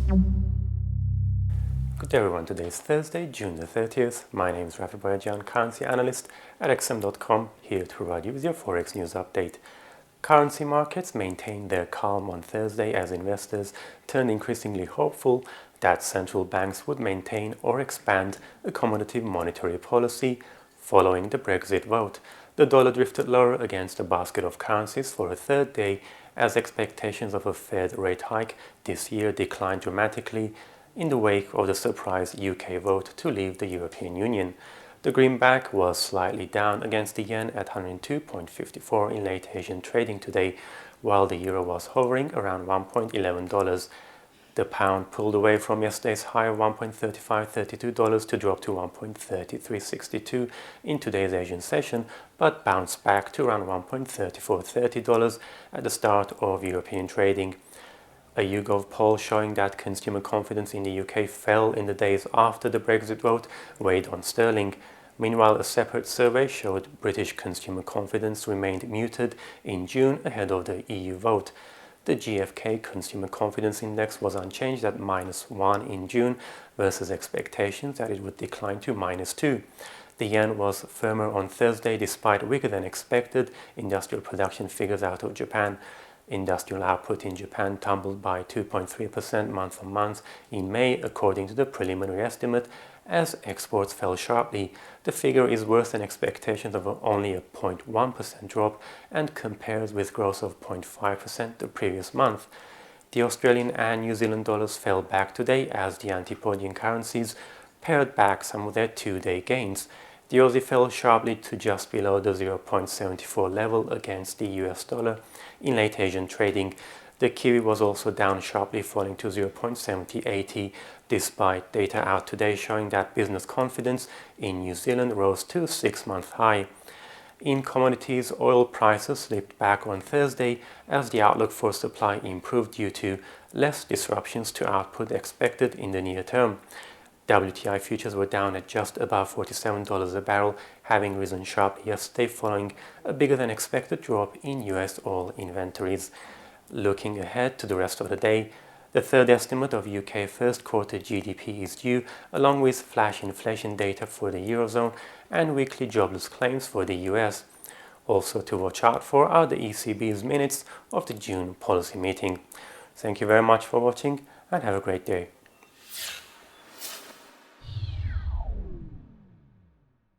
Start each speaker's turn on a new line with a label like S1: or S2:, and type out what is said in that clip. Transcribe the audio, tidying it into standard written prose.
S1: Good day everyone, today is Thursday, June the 30th. My name is Rafi Boyajian, currency analyst at xm.com, here to provide you with your Forex news update. Currency markets maintained their calm on Thursday as investors turned increasingly hopeful that central banks would maintain or expand accommodative monetary policy following the Brexit vote. The dollar drifted lower against a basket of currencies for a third day as expectations of a Fed rate hike this year declined dramatically in the wake of the surprise UK vote to leave the European Union. The greenback was slightly down against the yen at 102.54 in late Asian trading today, while the euro was hovering around $1.11. The pound pulled away from yesterday's high of $1.3532 to drop to $1.3362 in today's Asian session, but bounced back to around $1.3430 at the start of European trading. A YouGov poll showing that consumer confidence in the UK fell in the days after the Brexit vote weighed on sterling. Meanwhile, a separate survey showed British consumer confidence remained muted in June ahead of the EU vote. The GfK Consumer Confidence Index was unchanged at -1 in June versus expectations that it would decline to -2. The yen was firmer on Thursday despite weaker than expected industrial production figures out of Japan. Industrial output in Japan tumbled by 2.3% month-on-month in May, according to the preliminary estimate, as exports fell sharply. The figure is worse than expectations of only a 0.1% drop and compares with growth of 0.5% the previous month. The Australian and New Zealand dollars fell back today as the antipodium currencies pared back some of their two-day gains. The Aussie fell sharply to just below the 0.74 level against the US dollar in late Asian trading. The Kiwi was also down sharply, falling to 0.7080, despite data out today showing that business confidence in New Zealand rose to a 6-month high. In commodities, oil prices slipped back on Thursday as the outlook for supply improved due to less disruptions to output expected in the near term. WTI futures were down at just above $47 a barrel, having risen sharply yesterday following a bigger than expected drop in US oil inventories. Looking ahead to the rest of the day, the third estimate of UK first quarter GDP is due, along with flash inflation data for the Eurozone and weekly jobless claims for the US. Also to watch out for are the ECB's minutes of the June policy meeting. Thank you very much for watching and have a great day.